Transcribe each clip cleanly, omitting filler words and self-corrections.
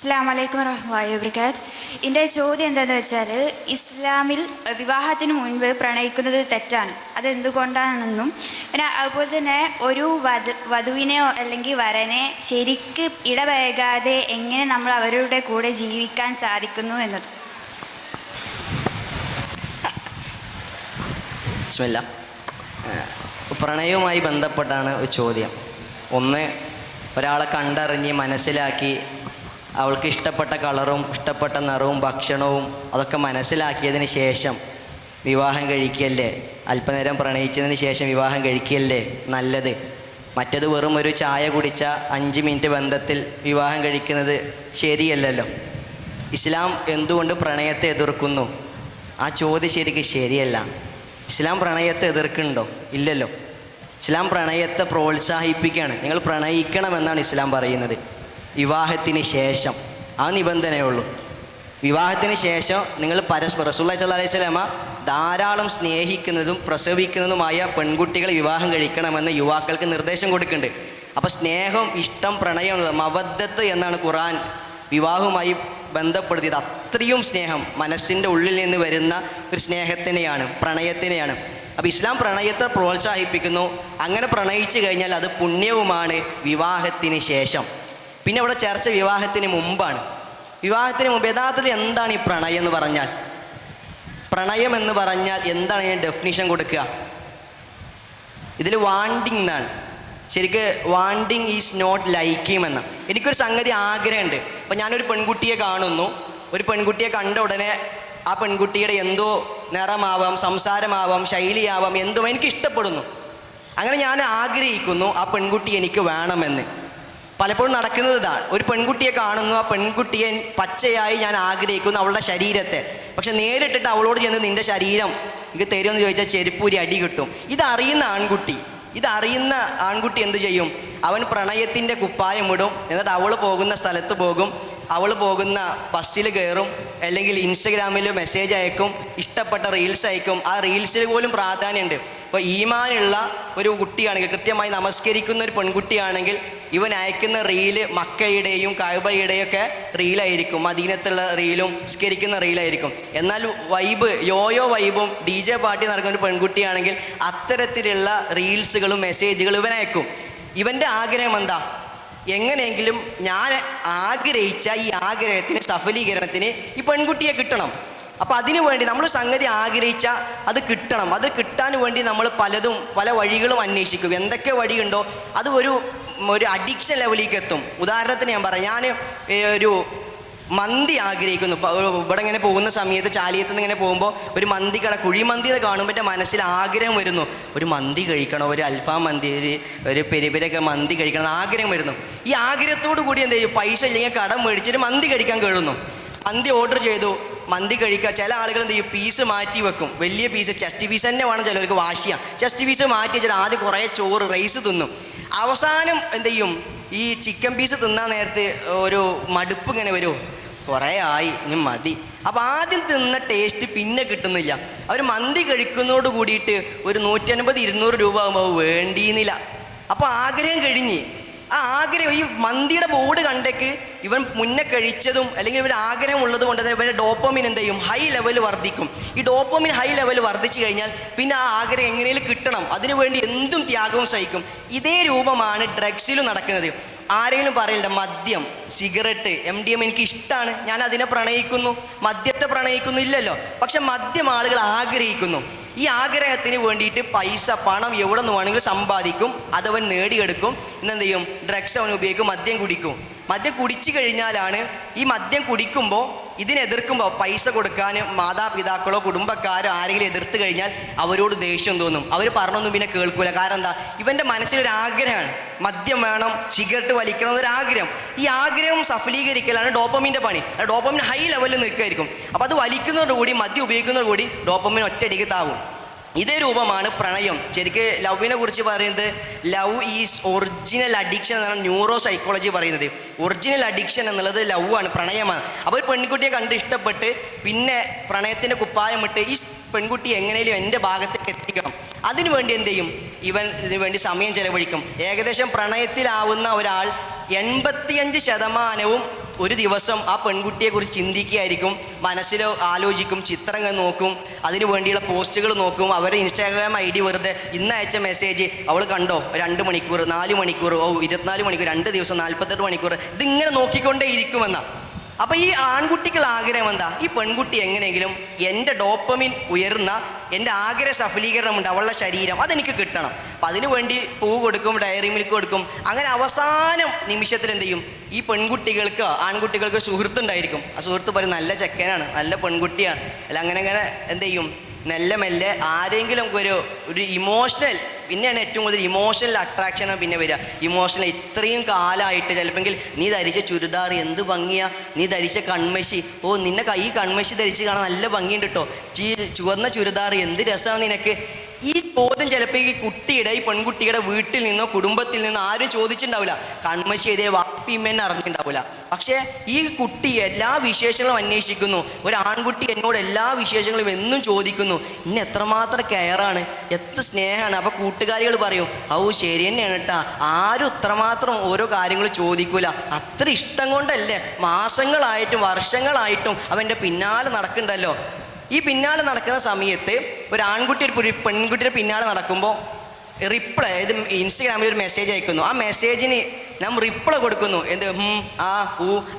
അസ്സലാമു അലൈക്കും വറഹ്മത്തുള്ളാഹി വബറകാത്ത്. എൻ്റെ ചോദ്യം എന്താണെന്ന് വെച്ചാൽ, ഇസ്ലാമിൽ വിവാഹത്തിന് മുൻപ് പ്രണയിക്കുന്നത് തെറ്റാണ്, അതെന്തുകൊണ്ടാണെന്നും പിന്നെ അതുപോലെ തന്നെ ഒരു വധുവിനെയോ അല്ലെങ്കിൽ വരനെ ശരിക്ക് ഇടപഴകാതെ എങ്ങനെ നമ്മൾ അവരുടെ കൂടെ ജീവിക്കാൻ സാധിക്കുന്നു എന്നത്. ബിസ്മില്ലാ. പ്രണയവുമായി ബന്ധപ്പെട്ടാണ് ഒരു ചോദ്യം. ഒന്ന്, ഒരാളെ കണ്ടറിഞ്ഞ് മനസ്സിലാക്കി അവൾക്ക് ഇഷ്ടപ്പെട്ട കളറും ഇഷ്ടപ്പെട്ട നിറവും ഭക്ഷണവും അതൊക്കെ മനസ്സിലാക്കിയതിന് ശേഷം വിവാഹം കഴിക്കല്ലേ, അല്പനേരം പ്രണയിച്ചതിന് ശേഷം വിവാഹം കഴിക്കല്ലേ നല്ലത്. മറ്റത് വെറും ഒരു ചായ കുടിച്ച 5 മിനിറ്റ് ബന്ധത്തിൽ വിവാഹം കഴിക്കുന്നത് ശരിയല്ലല്ലോ. ഇസ്ലാം എന്തുകൊണ്ട് പ്രണയത്തെ എതിർക്കുന്നു? ആ ചോദ്യം ശരിക്കും ശരിയല്ല. ഇസ്ലാം പ്രണയത്തെ എതിർക്കുന്നുണ്ടോ? ഇല്ലല്ലോ. ഇസ്ലാം പ്രണയത്തെ പ്രോത്സാഹിപ്പിക്കുകയാണ്. നിങ്ങൾ പ്രണയിക്കണമെന്നാണ് ഇസ്ലാം പറയുന്നത്. വിവാഹത്തിന് ശേഷം ആ നിബന്ധനയുള്ളൂ. വിവാഹത്തിന് ശേഷം നിങ്ങൾ പരസ്പരം റസൂലുള്ളാഹി സ്വല്ലല്ലാഹി അലൈഹി വസല്ലമ ധാരാളം സ്നേഹിക്കുന്നതും പ്രസവിക്കുന്നതുമായ പെൺകുട്ടികളെ വിവാഹം കഴിക്കണമെന്ന് യുവാക്കൾക്ക് നിർദ്ദേശം കൊടുക്കുന്നുണ്ട്. അപ്പോൾ സ്നേഹം, ഇഷ്ടം, പ്രണയം, മവദ്ദത്ത് എന്നാണ് ഖുർആൻ വിവാഹവുമായി ബന്ധപ്പെടുത്തിയത്. അത്രയും സ്നേഹം മനസ്സിൻ്റെ ഉള്ളിൽ നിന്ന് വരുന്ന ഒരു സ്നേഹത്തിനെയാണ്, പ്രണയത്തിനെയാണ്. അപ്പോൾ ഇസ്ലാം പ്രണയത്തെ പ്രോത്സാഹിപ്പിക്കുന്നു. അങ്ങനെ പ്രണയിച്ചു കഴിഞ്ഞാൽ അത് പുണ്യവുമാണ് വിവാഹത്തിന് ശേഷം. പിന്നെ ഇവിടെ ചർച്ച വിവാഹത്തിന് മുമ്പാണ്. വിവാഹത്തിന് മുമ്പ് യഥാർത്ഥത്തിൽ എന്താണ് ഈ പ്രണയം എന്ന് പറഞ്ഞാൽ? പ്രണയം എന്ന് പറഞ്ഞാൽ എന്താണ്? ഞാൻ ഡെഫിനിഷൻ കൊടുക്കുക. ഇതിൽ വാണ്ടിങ് എന്നാണ്. ശരിക്ക് വാണ്ടിങ് ഈസ് നോട്ട് ലൈക്കിങ് എന്ന. എനിക്കൊരു സംഗതി ആഗ്രഹമുണ്ട്. അപ്പം ഞാനൊരു പെൺകുട്ടിയെ കാണുന്നു. ഒരു പെൺകുട്ടിയെ കണ്ട ഉടനെ ആ പെൺകുട്ടിയുടെ എന്തോ നിറമാവാം, സംസാരമാവാം, ശൈലിയാവാം, എന്തോ എനിക്ക് ഇഷ്ടപ്പെടുന്നു. അങ്ങനെ ഞാൻ ആഗ്രഹിക്കുന്നു ആ പെൺകുട്ടി എനിക്ക് വേണമെന്ന്. പലപ്പോഴും നടക്കുന്നത് ഇതാണ്. ഒരു പെൺകുട്ടിയെ കാണുന്നു, ആ പെൺകുട്ടിയെ പച്ചയായി ഞാൻ ആഗ്രഹിക്കുന്നു, അവളുടെ ശരീരത്തെ. പക്ഷെ നേരിട്ടിട്ട് അവളോട് ചെന്ന് നിൻ്റെ ശരീരം എനിക്ക് തരുമെന്ന് ചോദിച്ചാൽ ചെരുപ്പൂരി അടി കിട്ടും. ഇതറിയുന്ന ആൺകുട്ടി എന്ത് ചെയ്യും? അവൻ പ്രണയത്തിൻ്റെ കുപ്പായം ഇടും. എന്നിട്ട് അവൾ പോകുന്ന സ്ഥലത്ത് പോകും, അവൾ പോകുന്ന ബസ്സിൽ കയറും, അല്ലെങ്കിൽ ഇൻസ്റ്റഗ്രാമിൽ മെസ്സേജ് അയക്കും, ഇഷ്ടപ്പെട്ട റീൽസ് അയക്കും. ആ റീൽസിൽ പോലും പ്രാധാന്യമുണ്ട്. ഇപ്പോൾ ഈമാനുള്ള ഒരു കുട്ടിയാണെങ്കിൽ, കൃത്യമായി നമസ്കരിക്കുന്ന ഒരു പെൺകുട്ടിയാണെങ്കിൽ, ഇവൻ അയക്കുന്ന റീല് മക്കയുടെയും കഅബയുടെയും ഒക്കെ റീലായിരിക്കും, മദീനത്തുള്ള റീലും നിസ്കരിക്കുന്ന റീലായിരിക്കും. എന്നാൽ യോയോ വൈബും DJ പാർട്ടി നടക്കുന്ന ഒരു പെൺകുട്ടിയാണെങ്കിൽ അത്തരത്തിലുള്ള റീൽസുകളും മെസ്സേജുകളും ഇവൻ അയക്കും. ഇവൻ്റെ ആഗ്രഹം എന്താ? എങ്ങനെയെങ്കിലും ഞാൻ ആഗ്രഹിച്ച ഈ ആഗ്രഹത്തിന്, സഫലീകരണത്തിന് ഈ പെൺകുട്ടിയെ കിട്ടണം. അപ്പോൾ അതിനു വേണ്ടി നമ്മൾ സംഗതി ആഗ്രഹിച്ചാൽ അത് കിട്ടണം. അത് കിട്ടാൻ വേണ്ടി നമ്മൾ പല വഴികളും അന്വേഷിക്കും. എന്തൊക്കെ വഴിയുണ്ടോ അത് ഒരു അഡിക്ഷൻ ലെവലിലേക്ക് എത്തും. ഉദാഹരണത്തിന് ഞാൻ പറയാം. ഞാൻ ഒരു മന്തി ആഗ്രഹിക്കുന്നു. ഇവിടെ ഇങ്ങനെ പോകുന്ന സമയത്ത് ചാലിയത്ത് നിന്ന് ഇങ്ങനെ പോകുമ്പോൾ ഒരു മന്തി കട, കുഴിമന്തി എന്ന് കാണുമ്പോൾ എൻ്റെ മനസ്സിൽ ആഗ്രഹം വരുന്നു, ഒരു മന്തി കഴിക്കണം, ഒരു അൽഫാം മന്തി, ഒരു പെരിപെരൊക്കെ മന്തി കഴിക്കണം ആഗ്രഹം വരുന്നു. ഈ ആഗ്രഹത്തോടു കൂടി എന്ത് ചെയ്യും? പൈസ ഇല്ലെങ്കിൽ കടം മേടിച്ചിട്ട് മന്തി കഴിക്കാൻ കഴിയുന്നു. മന്തി ഓർഡർ ചെയ്തു, മന്തി കഴിക്കുക. ചില ആളുകൾ എന്ത് ചെയ്യും? പീസ് മാറ്റി വെക്കും. വലിയ പീസ്, ചെസ്റ്റ് പീസ് തന്നെ വേണം. ചിലവർക്ക് വാശിയാണ്. ചെസ്റ്റ് പീസ് മാറ്റി വെച്ചിട്ട് ആദ്യം കുറേ ചോറ്, റൈസ് തിന്നും. അവസാനം എന്ത് ചെയ്യും? ഈ ചിക്കൻ പീസ് തിന്നാൻ നേരത്ത് ഒരു മടുപ്പ് ഇങ്ങനെ വരും, കുറേ ആയി, ഇനി മതി. അപ്പോൾ ആദ്യം തിന്ന ടേസ്റ്റ് പിന്നെ കിട്ടുന്നില്ല. അവർ മന്തി കഴിക്കുന്നതോട് കൂടിയിട്ട് ഒരു 150-200 രൂപ ആകുമ്പോൾ വേണ്ടിയിരുന്നില്ല. അപ്പോൾ ആഗ്രഹം കഴിഞ്ഞ്. ആ ആഗ്രഹം, ഈ മന്തിയുടെ ബോർഡ് കണ്ടേക്ക് ഇവൻ മുന്നേ കഴിച്ചതും അല്ലെങ്കിൽ ഇവർ ആഗ്രഹം ഉള്ളത് കൊണ്ട് തന്നെ ഇവരുടെ ഡോപ്പമിൻ എന്ത് ചെയ്യും? ഹൈ ലെവൽ വർദ്ധിക്കും. ഈ ഡോപ്പമിൻ ഹൈ ലെവൽ വർദ്ധിച്ചു കഴിഞ്ഞാൽ പിന്നെ ആ ആഗ്രഹം എങ്ങനെയും കിട്ടണം, അതിനുവേണ്ടി എന്തും ത്യാഗവും സഹിക്കും. ഇതേ രൂപമാണ് ഡ്രഗ്സിലും നടക്കുന്നത്. ആരെങ്കിലും പറയണ്ട, മദ്യം, സിഗരറ്റ്, MDMA എനിക്ക് ഇഷ്ടമാണ്, ഞാൻ അതിനെ പ്രണയിക്കുന്നു. മദ്യത്തെ പ്രണയിക്കുന്നു ഇല്ലല്ലോ. പക്ഷെ മദ്യം ആളുകൾ ആഗ്രഹിക്കുന്നു. ഈ ആഗ്രഹത്തിന് വേണ്ടിയിട്ട് പൈസ, പണം എവിടെ നിന്ന് വേണമെങ്കിലും സമ്പാദിക്കും. അതവൻ നേടിയെടുക്കും. എന്നെന്ത് ചെയ്യും? ഡ്രഗ്സ് അവൻ ഉപയോഗിക്കും, മദ്യം കുടിക്കും. മദ്യം കുടിച്ചു കഴിഞ്ഞാലാണ്, ഈ മദ്യം കുടിക്കുമ്പോൾ ഇതിനെതിർക്കുമ്പോൾ പൈസ കൊടുക്കാൻ മാതാപിതാക്കളോ കുടുംബക്കാരോ ആരെങ്കിലും എതിർത്ത് കഴിഞ്ഞാൽ അവരോട് ദേഷ്യം തോന്നും. അവർ പറഞ്ഞൊന്നും പിന്നെ കേൾക്കൂല. കാരണം എന്താ? ഇവൻ്റെ മനസ്സിലൊരു ആഗ്രഹമാണ്, മദ്യം വേണം, സിഗരറ്റ് വലിക്കണം എന്നൊരാഗ്രഹം. ഈ ആഗ്രഹം സഫലീകരിക്കലാണ് ഡോപ്പമിൻ്റെ പണി. ഡോപ്പമിൻ ഹൈ ലെവലിൽ നിൽക്കുമായിരിക്കും. അപ്പോൾ അത് വലിക്കുന്നതോടുകൂടി, മദ്യം ഉപയോഗിക്കുന്നതോടുകൂടി ഡോപ്പമിൻ ഒറ്റയടിക്ക് താവും. ഇതേ രൂപമാണ് പ്രണയം. ശരിക്ക് ലവിനെ കുറിച്ച് പറയുന്നത്, ലവ് ഈസ് ഒറിജിനൽ അഡിക്ഷൻ എന്നാണ് ന്യൂറോ സൈക്കോളജി പറയുന്നത്. ഒറിജിനൽ അഡിക്ഷൻ എന്നുള്ളത് ലവ് ആണ്, പ്രണയമാണ്. അപ്പോൾ ഒരു പെൺകുട്ടിയെ കണ്ട് ഇഷ്ടപ്പെട്ട് പിന്നെ പ്രണയത്തിൻ്റെ കുപ്പായം ഇട്ട് ഈ പെൺകുട്ടി എങ്ങനെയും എൻ്റെ ഭാഗത്തേക്ക് എത്തിക്കണം, അതിനുവേണ്ടി എന്ത് ചെയ്യും? ഇവൻ ഇതിനു വേണ്ടി സമയം ചെലവഴിക്കും. ഏകദേശം പ്രണയത്തിലാവുന്ന ഒരാൾ 85% ഒരു ദിവസം ആ പെൺകുട്ടിയെക്കുറിച്ച് ചിന്തിക്കുകയായിരിക്കും, മനസ്സിൽ ആലോചിക്കും, ചിത്രങ്ങൾ നോക്കും, അതിനു വേണ്ടിയുള്ള പോസ്റ്റുകൾ നോക്കും, അവരുടെ ഇൻസ്റ്റാഗ്രാം ID വെറുതെ ഇന്ന് അയച്ച മെസ്സേജ് അവൾ കണ്ടോ, 2 മണിക്കൂർ 4 മണിക്കൂർ 24 മണിക്കൂർ 2 ദിവസം 48 മണിക്കൂർ, ഇതിങ്ങനെ നോക്കിക്കൊണ്ടേ ഇരിക്കുമെന്നാണ്. അപ്പോൾ ഈ ആൺകുട്ടികൾ ആഗ്രഹം എന്താ, ഈ പെൺകുട്ടി എങ്ങനെയെങ്കിലും എൻ്റെ ഡോപ്പമിൻ ഉയർന്ന എൻ്റെ ആഗ്രഹ സഫലീകരണമുണ്ട്, അവളുടെ ശരീരം അതെനിക്ക് കിട്ടണം. അപ്പം അതിനു വേണ്ടി പൂ കൊടുക്കും, ഡയറി മിൽക്ക് കൊടുക്കും. അങ്ങനെ അവസാനം നിമിഷത്തിൽ എന്ത് ചെയ്യും, ഈ പെൺകുട്ടികൾക്ക് ആൺകുട്ടികൾക്ക് സുഹൃത്തുണ്ടായിരിക്കും. ആ സുഹൃത്ത് പറയും നല്ല ചെക്കനാണ്, നല്ല പെൺകുട്ടിയാണ്, അല്ല അങ്ങനെ എന്ത് ചെയ്യും, മെല്ലെ ആരെങ്കിലും ഒരു ഇമോഷണൽ, പിന്നെയാണ് ഏറ്റവും കൂടുതൽ ഇമോഷണൽ അട്രാക്ഷനാണ് പിന്നെ വരിക. ഇമോഷണൽ ഇത്രയും കാലമായിട്ട് ചിലപ്പോൾ നീ ധരിച്ച ചുരിദാർ എന്ത് ഭംഗിയാ, നീ ധരിച്ച കൺമശി, ഓ നിന്നെ ഈ കൺമശി ധരിച്ച് കാണാൻ നല്ല ഭംഗിയുണ്ട് കേട്ടോ, ചുവന്ന ചുരിദാർ എന്ത് രസമാണ് നിനക്ക്. ഈ ചോദ്യം ചിലപ്പോൾ ഈ പെൺകുട്ടിയുടെ വീട്ടിൽ നിന്നോ കുടുംബത്തിൽ നിന്നോ ആരും ചോദിച്ചിട്ടുണ്ടാവില്ല, കൺമശി എഴുതിയ വാപ്പിമ്മേനെ അറിഞ്ഞിട്ടുണ്ടാവില്ല. പക്ഷേ ഈ കുട്ടി എല്ലാ വിശേഷങ്ങളും അന്വേഷിക്കുന്നു. ഒരു ആൺകുട്ടി എന്നോട് എല്ലാ വിശേഷങ്ങളും എന്നും ചോദിക്കുന്നു, ഇന്ന് എത്രമാത്രം കെയറാണ്, എത്ര സ്നേഹമാണ്. അപ്പോൾ കൂട്ടുകാരികൾ പറയും, ശരി തന്നെയാണ് കേട്ടാ, ആരും ഇത്രമാത്രം ഓരോ കാര്യങ്ങൾ ചോദിക്കൂല, അത്ര ഇഷ്ടം കൊണ്ടല്ലേ മാസങ്ങളായിട്ടും വർഷങ്ങളായിട്ടും അവൻ്റെ പിന്നാലെ നടക്കണ്ടല്ലോ. ഈ പിന്നാലെ നടക്കുന്ന സമയത്ത് ഒരു ആൺകുട്ടി ഒരു പെൺകുട്ടിയുടെ പിന്നാലെ നടക്കുമ്പോൾ റിപ്ലൈ, ഇത് ഇൻസ്റ്റഗ്രാമിൽ ഒരു മെസ്സേജ് അയക്കുന്നു, ആ മെസ്സേജിന് നാം റിപ്ലൈ കൊടുക്കുന്നു, എന്ത്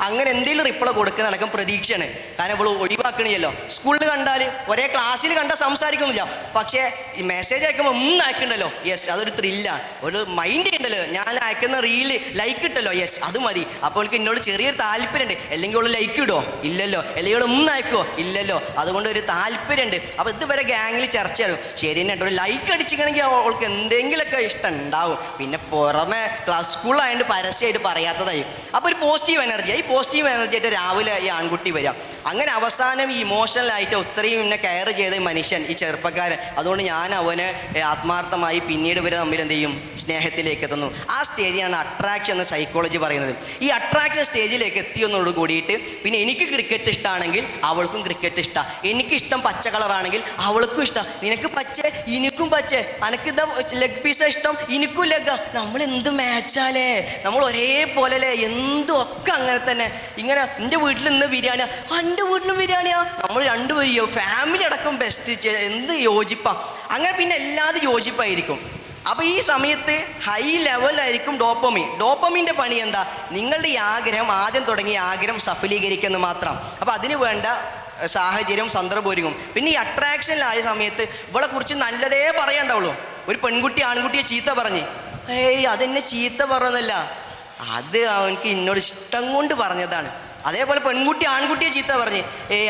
അങ്ങനെ എന്തെങ്കിലും റിപ്ലൈ കൊടുക്കുന്ന നടക്കും പ്രതീക്ഷയാണ്. കാരണം ഇവൾ ഒഴിവാക്കണില്ലല്ലോ. സ്കൂളിൽ കണ്ടാൽ ഒരേ ക്ലാസ്സിൽ കണ്ടാൽ സംസാരിക്കുന്നില്ല, പക്ഷേ ഈ മെസ്സേജ് അയക്കുമ്പോൾ അയക്കണ്ടല്ലോ, യെസ് അതൊരു ത്രില്ലാണ്, ഒരു മൈൻഡ് ഉണ്ടല്ലോ, ഞാൻ അയക്കുന്ന റീല് ലൈക്ക് ഇട്ടല്ലോ, യെസ് അത് മതി. അപ്പോൾ എനിക്ക് എന്നോട് ചെറിയൊരു താല്പര്യമുണ്ട്, അല്ലെങ്കിൽ അവൾ ലൈക്ക് ഇടുമോ ഇല്ലല്ലോ, അല്ലെങ്കിൽ അവൾ അയക്കുമോ ഇല്ലല്ലോ, അതുകൊണ്ട് ഒരു താല്പര്യമുണ്ട്. അപ്പോൾ ഇതുവരെ ഗ്യാങ്ങിൽ ചർച്ചയാകും, ശരി തന്നെ ഒരു ലൈക്ക് അടിച്ചിക്കണമെങ്കിൽ അവൾക്ക് എന്തെങ്കിലുമൊക്കെ ഇഷ്ടം ഉണ്ടാവും. പിന്നെ പുറമെ സ്കൂളായതുകൊണ്ട് പരസ്യമായിട്ട് പറയാത്തതായി. അപ്പോൾ ഒരു പോസിറ്റീവ് എനർജി, ഈ പോസിറ്റീവ് എനർജി ആയിട്ട് രാവിലെ ഈ ആൺകുട്ടി വരാം. അങ്ങനെ അവസാനം ഈ ഇമോഷണലായിട്ട് ഒത്തിരിയും എന്നെ കെയർ ചെയ്ത മനുഷ്യൻ, ഈ ചെറുപ്പക്കാരൻ, അതുകൊണ്ട് ഞാൻ അവനെ ആത്മാർത്ഥമായി പിന്നീട് ഇവരെ തമ്മിൽ എന്ത് ചെയ്യും, സ്നേഹത്തിലേക്ക് എത്തുന്നു. ആ സ്റ്റേജിലാണ് അട്രാക്ഷൻ എന്ന് സൈക്കോളജി പറയുന്നത്. ഈ അട്രാക്ഷൻ സ്റ്റേജിലേക്ക് എത്തിയെന്നോട് കൂടിയിട്ട് പിന്നെ എനിക്ക് ക്രിക്കറ്റ് ഇഷ്ടമാണെങ്കിൽ അവൾക്കും ക്രിക്കറ്റ് ഇഷ്ടമാണ്, എനിക്കിഷ്ടം പച്ച കളറാണെങ്കിൽ അവൾക്കും ഇഷ്ടം, നിനക്ക് പച്ച എനിക്കും പച്ച, അനക്കിതാ ലെഗ് പീസാ ഇഷ്ടം എനിക്കും ലെഗ്, നമ്മൾ എന്ത് മാച്ചാലേ, നമ്മൾ ഒരേപോലെ അല്ലേ, എന്തും ഒക്കെ അങ്ങനെ തന്നെ. ഇങ്ങനെ എൻ്റെ വീട്ടിൽ ഇന്ന് ബിരിയാണിയാ, എൻ്റെ വീട്ടിലും ബിരിയാണിയാ, നമ്മൾ രണ്ടുപേരും ഫാമിലി അടക്കം ബെസ്റ്റ്, എന്ത് യോജിപ്പാ, അങ്ങനെ പിന്നെ എല്ലാതും യോജിപ്പായിരിക്കും. അപ്പോൾ ഈ സമയത്ത് ഹൈ ലെവലായിരിക്കും ഡോപ്പമിൻ്റെ പണി എന്താ, നിങ്ങളുടെ ഈ ആഗ്രഹം ആദ്യം തുടങ്ങിയ ആഗ്രഹം സഫലീകരിക്കുന്നത് മാത്രം. അപ്പോൾ അതിന് വേണ്ട സാഹചര്യവും സന്ദർഭവും. പിന്നെ ഈ അട്രാക്ഷനിലായ സമയത്ത് ഇവളെ കുറിച്ച് നല്ലതേ പറയാണ്ടാവുള്ളൂ. ഒരു പെൺകുട്ടി ആൺകുട്ടിയെ ചീത്ത പറഞ്ഞ്, അതെന്നെ ചീത്ത പറഞ്ഞതല്ല, അത് അവനക്ക് എന്നോട് ഇഷ്ടം കൊണ്ട് പറഞ്ഞതാണ്. അതേപോലെ പെൺകുട്ടി ആൺകുട്ടിയെ ചീത്ത പറഞ്ഞ്,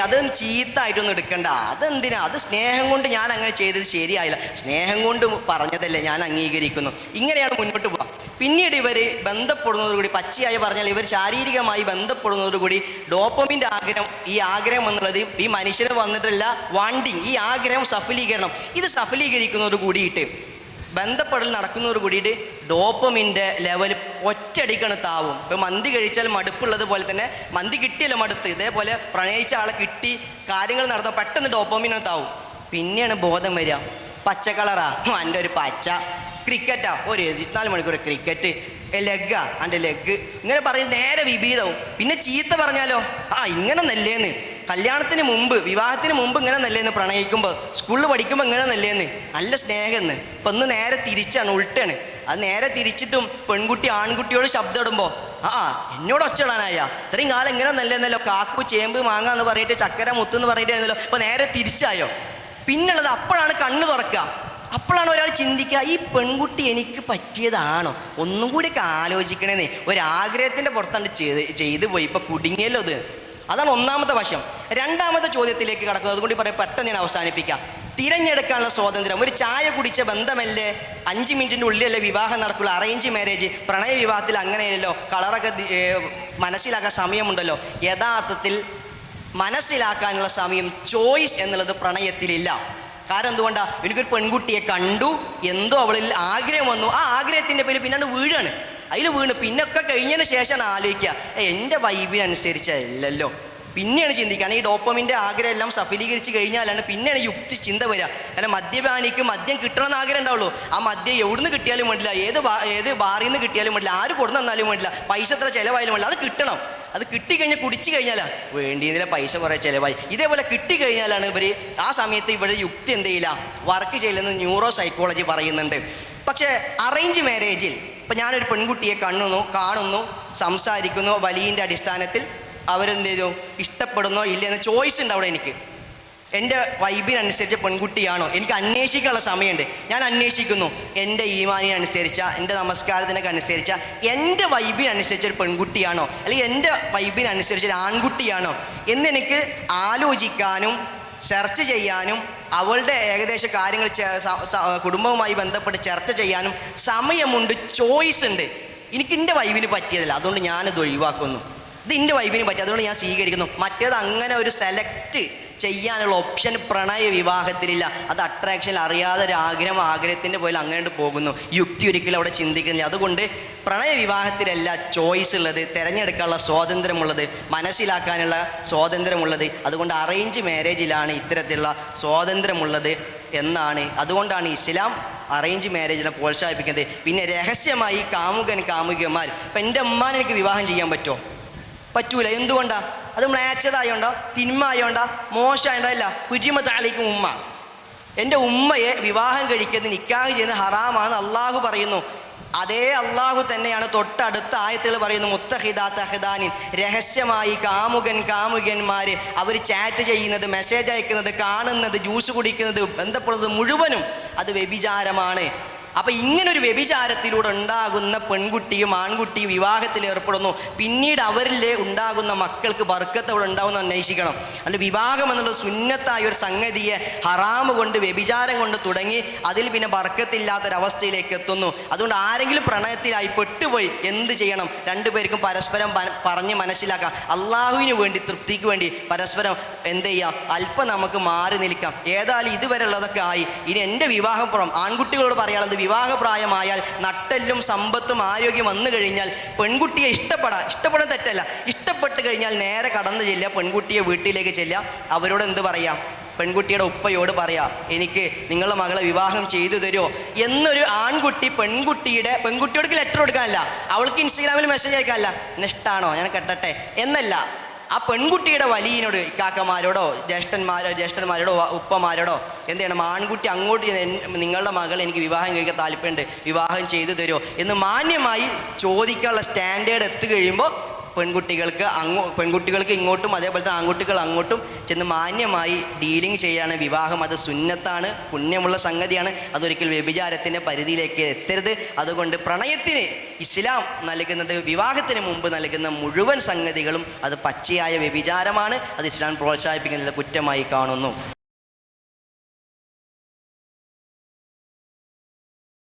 അത് ചീത്ത ആയിട്ടൊന്നും എടുക്കണ്ട, അതെന്തിനാ, അത് സ്നേഹം കൊണ്ട് ഞാൻ അങ്ങനെ ചെയ്തത് ശരിയായില്ല, സ്നേഹം കൊണ്ട് പറഞ്ഞതല്ലേ, ഞാൻ അംഗീകരിക്കുന്നു. ഇങ്ങനെയാണ് മുന്നോട്ട് പോവുക. പിന്നീട് ഇവർ ബന്ധപ്പെടുന്നതോടുകൂടി, പച്ചയായി പറഞ്ഞാൽ ഇവർ ശാരീരികമായി ബന്ധപ്പെടുന്നതോടുകൂടി ഡോപ്പമിൻ്റെ ആഗ്രഹം, ഈ ആഗ്രഹം എന്നുള്ളത് ഈ മനുഷ്യന് വന്നിട്ടുള്ള വാണ്ടിങ്, ഈ ആഗ്രഹം സഫലീകരണം, ഇത് സഫലീകരിക്കുന്നതോട് കൂടിയിട്ട് ബന്ധപ്പെടൽ നടക്കുന്നതോട് കൂടിയിട്ട് ഡോപ്പമിൻ്റെ ലെവൽ ഒറ്റയടിക്കാണ് താവും. ഇപ്പോൾ മന്തി കഴിച്ചാൽ മടുപ്പുള്ളത് പോലെ തന്നെ മന്തി കിട്ടിയല്ലോ മടുത്ത്, ഇതേപോലെ പ്രണയിച്ച ആളെ കിട്ടി കാര്യങ്ങൾ നടത്താൻ പെട്ടെന്ന് ഡോപ്പമിനാണ് താവും. പിന്നെയാണ് ബോധം വരിക, പച്ച കളറാ എൻ്റെ ഒരു പച്ച, ക്രിക്കറ്റാ ഒരു 24 മണിക്കൂർ ക്രിക്കറ്റ്, ലെഗ്ഗാ എൻ്റെ ലെഗ്, ഇങ്ങനെ പറയും, നേരെ വിപരീതവും. പിന്നെ ചീത്ത പറഞ്ഞാലോ, ഇങ്ങനെ നല്ലേന്ന്, കല്യാണത്തിന് മുമ്പ് വിവാഹത്തിന് മുമ്പ് ഇങ്ങനെ നല്ലേന്ന്, പ്രണയിക്കുമ്പോൾ സ്കൂളിൽ പഠിക്കുമ്പോൾ ഇങ്ങനെ നല്ലേന്ന്, നല്ല സ്നേഹമെന്ന്. ഇപ്പം ഒന്ന് നേരെ തിരിച്ചാണ്, ഉൾട്ടാണ്. അത് നേരെ തിരിച്ചിട്ടും പെൺകുട്ടി ആൺകുട്ടിയോട് ശബ്ദം ഇടുമ്പോൾ എന്നോട് ഒച്ചയിടാനായ ഇത്രയും കാലം ഇങ്ങനെ നല്ലേന്നല്ലോ, കാക്കു ചേമ്പ് മാങ്ങ എന്ന് പറഞ്ഞിട്ട് ചക്കര മുത്ത് എന്ന് പറഞ്ഞിട്ടായിരുന്നല്ലോ, ഇപ്പോൾ നേരെ തിരിച്ചായോ. പിന്നുള്ളത് അപ്പോഴാണ് കണ്ണ് തുറക്കുക, അപ്പോഴാണ് ഒരാൾ ചിന്തിക്കുക, ഈ പെൺകുട്ടി എനിക്ക് പറ്റിയതാണോ, ഒന്നും കൂടിയൊക്കെ ആലോചിക്കണേന്നേ. ഒരാഗ്രഹത്തിൻ്റെ പുറത്താണ് ചെയ്തു പോയി, ഇപ്പം കുടുങ്ങിയല്ലോ അത്. അതാണ് ഒന്നാമത്തെ വശം. രണ്ടാമത്തെ ചോദ്യത്തിലേക്ക് കടക്കുന്നത്, അതുകൊണ്ട് പറയാം പെട്ടെന്ന് ഞാൻ അവസാനിപ്പിക്കാം. തിരഞ്ഞെടുക്കാനുള്ള സ്വാതന്ത്ര്യം. ഒരു ചായ കുടിച്ച ബന്ധമല്ലേ, 5 മിനിറ്റിൻ്റെ ഉള്ളിലല്ലേ വിവാഹം നടക്കുള്ളൂ. അറേഞ്ച് മാരേജ്, പ്രണയ വിവാഹത്തിൽ അങ്ങനെയല്ലോ, കളറൊക്കെ മനസ്സിലാക്കാൻ സമയമുണ്ടല്ലോ. യഥാർത്ഥത്തിൽ മനസ്സിലാക്കാനുള്ള സമയം, ചോയ്സ് എന്നുള്ളത് പ്രണയത്തിലില്ല. കാരണം എന്തുകൊണ്ടാണ്, എനിക്കൊരു പെൺകുട്ടിയെ കണ്ടു, എന്തോ അവളിൽ ആഗ്രഹം വന്നു, ആ ആഗ്രഹത്തിൻ്റെ പേരിൽ പിന്നാണ്ട് വീഴാണ്, അതിൽ വീണ് പിന്നൊക്കെ കഴിഞ്ഞതിന് ശേഷമാണ് ആലോചിക്കുക, എൻ്റെ വൈബിനനുസരിച്ചല്ലല്ലോ. പിന്നെയാണ് ചിന്തിക്കുക. ഈ ഡോപ്പമിൻ്റെ ആഗ്രഹം എല്ലാം സഫലീകരിച്ച് കഴിഞ്ഞാലാണ് പിന്നെയാണ് യുക്തി ചിന്ത വരിക. കാരണം മദ്യപാനിക്ക് മദ്യം കിട്ടണമെന്ന് ആഗ്രഹം ഉണ്ടാവുള്ളൂ. ആ മദ്യം എവിടുന്ന് കിട്ടിയാലും വേണ്ടില്ല, ഏത് ബാറിൽ നിന്ന് കിട്ടിയാലും വേണ്ടില്ല, ആര് കൊടുന്നു തന്നാലും വേണ്ടില്ല, പൈസ എത്ര ചിലവായാലും വേണ്ടില്ല, അത് കിട്ടണം. അത് കിട്ടിക്കഴിഞ്ഞാൽ കുടിച്ചു കഴിഞ്ഞാലാ വേണ്ടിയതിലെ പൈസ കുറേ ചിലവായി. ഇതേപോലെ കിട്ടിക്കഴിഞ്ഞാലാണ് ഇവർ ആ സമയത്ത് ഇവരുടെ യുക്തി എന്ത് ചെയ്യില്ല, വർക്ക് ചെയ്യില്ലെന്ന് ന്യൂറോ സൈക്കോളജി പറയുന്നുണ്ട്. പക്ഷേ അറേഞ്ച് മാരേജിൽ ഇപ്പം ഞാനൊരു പെൺകുട്ടിയെ കാണുന്നു, സംസാരിക്കുന്നു, വലിയൻ്റെ അടിസ്ഥാനത്തിൽ അവരെന്ത് ചെയ്തു, ഇഷ്ടപ്പെടുന്നോ ഇല്ലയെന്ന് ചോയ്സ് ഉണ്ട് അവിടെ. എനിക്ക് എൻ്റെ വൈബിനനുസരിച്ച് പെൺകുട്ടിയാണോ എനിക്ക് അന്വേഷിക്കാനുള്ള സമയമുണ്ട്. ഞാൻ അന്വേഷിക്കുന്നു, എൻ്റെ ഈമാനിനനുസരിച്ച, എൻ്റെ നമസ്കാരത്തിനൊക്കെ അനുസരിച്ച, എൻ്റെ വൈബിനനുസരിച്ച് ഒരു പെൺകുട്ടിയാണോ അല്ലെങ്കിൽ എൻ്റെ വൈബിനനുസരിച്ച് ഒരു ആൺകുട്ടിയാണോ എന്നെനിക്ക് ആലോചിക്കാനും ചർച്ച ചെയ്യാനും അവളുടെ ഏകദേശ കാര്യങ്ങൾ കുടുംബവുമായി ബന്ധപ്പെട്ട് ചർച്ച ചെയ്യാനും സമയമുണ്ട്, ചോയ്സ് ഉണ്ട്. എനിക്ക് എൻ്റെ വൈബിന് പറ്റിയതല്ല, അതുകൊണ്ട് ഞാനത് ഒഴിവാക്കുന്നു. ഇത് എൻ്റെ വൈബിന് പറ്റി, അതുകൊണ്ട് ഞാൻ സ്വീകരിക്കുന്നു. മറ്റേത് അങ്ങനെ ഒരു സെലക്ട് ചെയ്യാനുള്ള ഓപ്ഷൻ പ്രണയ വിവാഹത്തിലില്ല. അത് അട്രാക്ഷനിൽ അറിയാതെ ഒരു ആഗ്രഹത്തിൻ്റെ പോലെ അങ്ങനെ പോകുന്നു. യുക്തി ഒരിക്കലും അവിടെ ചിന്തിക്കുന്നില്ല. അതുകൊണ്ട് പ്രണയ വിവാഹത്തിലല്ല ചോയ്സ് ഉള്ളത്, തിരഞ്ഞെടുക്കാനുള്ള സ്വാതന്ത്ര്യമുള്ളത്, മനസ്സിലാക്കാനുള്ള സ്വാതന്ത്ര്യമുള്ളത്. അതുകൊണ്ട് അറേഞ്ച് മാരേജിലാണ് ഇത്തരത്തിലുള്ള സ്വാതന്ത്ര്യമുള്ളത് എന്നാണ്. അതുകൊണ്ടാണ് ഇസ്ലാം അറേഞ്ച് മാരേജിനെ പ്രോത്സാഹിപ്പിക്കുന്നത്. പിന്നെ രഹസ്യമായി കാമുകന്മാർ, ഇപ്പം എൻ്റെ ഉമ്മാനെ എനിക്ക് വിവാഹം ചെയ്യാൻ പറ്റുമോ? പറ്റൂല. എന്തുകൊണ്ടാ? അത് മ്ലേച്ഛതായോണ്ടോ, തിന്മായോണ്ടോ, മോശമായോണ്ടോ? അല്ല, ഹുജിമത്ത് ഉമ്മ. എൻ്റെ ഉമ്മയെ വിവാഹം കഴിക്കുന്നത്, നിക്കാഹ് ചെയ്യുന്നത് ഹറാമാണ് അള്ളാഹു പറയുന്നു. അതേ അള്ളാഹു തന്നെയാണ് തൊട്ടടുത്ത ആയത്തുകൾ പറയുന്നു, മുത്തഹിദാത്ത് അഹ്ദാനിൻ, രഹസ്യമായി കാമുകന്മാർ അവർ ചാറ്റ് ചെയ്യുന്നത്, മെസ്സേജ് അയക്കുന്നത്, കാണുന്നത്, ജ്യൂസ് കുടിക്കുന്നത്, ബന്ധപ്പെടുന്നത് മുഴുവനും അത് വ്യഭിചാരമാണ്. അപ്പം ഇങ്ങനൊരു വ്യഭിചാരത്തിലൂടെ ഉണ്ടാകുന്ന പെൺകുട്ടിയും ആൺകുട്ടിയും വിവാഹത്തിൽ ഏർപ്പെടുന്നു. പിന്നീട് അവരിൽ ഉണ്ടാകുന്ന മക്കൾക്ക് ബർക്കത്ത് അവിടെ ഉണ്ടാകുന്ന അന്വേഷിക്കണം. അല്ല, വിവാഹം എന്നുള്ള സുന്നത്തായ ഒരു സംഗതിയെ ഹറാമ് കൊണ്ട്, വ്യഭിചാരം കൊണ്ട് തുടങ്ങി അതിൽ പിന്നെ ബർക്കത്തില്ലാത്തൊരവസ്ഥയിലേക്ക് എത്തുന്നു. അതുകൊണ്ട് ആരെങ്കിലും പ്രണയത്തിലായി പെട്ടുപോയി എന്ത് ചെയ്യണം? രണ്ടുപേർക്കും പരസ്പരം പറഞ്ഞ് മനസ്സിലാക്കാം. അള്ളാഹുവിന് വേണ്ടി, തൃപ്തിക്ക് വേണ്ടി പരസ്പരം എന്ത് ചെയ്യാം, അല്പം നമുക്ക് മാറി നിൽക്കാം. ഏതായാലും ഇതുവരെ ഉള്ളതൊക്കെ ആയി, ഇനി എൻ്റെ വിവാഹപ്പുറം ആൺകുട്ടികളോട് പറയാനുള്ളത്, വിവാഹപ്രായമായാൽ നട്ടെല്ലും സമ്പത്തും ആരോഗ്യം വന്നു കഴിഞ്ഞാൽ പെൺകുട്ടിയെ ഇഷ്ടപ്പെടാൻ തെറ്റല്ല, ഇഷ്ടപ്പെട്ട് കഴിഞ്ഞാൽ നേരെ കടന്നു ചെല്ലുക, പെൺകുട്ടിയെ വീട്ടിലേക്ക് ചെല്ലുക. അവരോട് എന്ത് പറയാം? പെൺകുട്ടിയുടെ ഉപ്പയോട് പറയാം, എനിക്ക് നിങ്ങളുടെ മകളെ വിവാഹം ചെയ്തു തരുമോ എന്നൊരു ആൺകുട്ടി പെൺകുട്ടിയോട് ലെറ്റർ കൊടുക്കാനല്ല, അവൾക്ക് ഇൻസ്റ്റഗ്രാമിൽ മെസ്സേജ് അയക്കാനല്ല, എന്നെ ഇഷ്ടമാണോ ഞാൻ കെട്ടട്ടെ എന്നല്ല, ആ പെൺകുട്ടിയുടെ വലിയനോട്, ഇക്കാക്കമാരോടോ ജ്യേഷ്ഠന്മാരോടോ ഉപ്പമാരോടോ എന്ത് ചെയ്യണം? ആൺകുട്ടി അങ്ങോട്ട് നിങ്ങളുടെ മകൾ എനിക്ക് വിവാഹം കഴിക്കാൻ താല്പര്യമുണ്ട്, വിവാഹം ചെയ്തു തരുമോ എന്ന് മാന്യമായി ചോദിക്കാനുള്ള സ്റ്റാൻഡേർഡ് എത്തിക്കഴിയുമ്പോൾ പെൺകുട്ടികൾക്ക് ഇങ്ങോട്ടും അതേപോലെ തന്നെ ആൺകുട്ടികൾ അങ്ങോട്ടും ചെന്ന് മാന്യമായി ഡീലിങ് ചെയ്യാണ് വിവാഹം. അത് സുന്നത്താണ്, പുണ്യമുള്ള സംഗതിയാണ്. അതൊരിക്കൽ വ്യഭിചാരത്തിൻ്റെ പരിധിയിലേക്ക് എത്തരുത്. അതുകൊണ്ട് പ്രണയത്തിന് ഇസ്ലാം നൽകുന്നത്, വിവാഹത്തിന് മുമ്പ് നൽകുന്ന മുഴുവൻ സംഗതികളും അത് പച്ചയായ വ്യഭിചാരമാണ്. അത് ഇസ്ലാം പ്രോത്സാഹിപ്പിക്കുന്നത് കുറ്റമായി കാണുന്നു.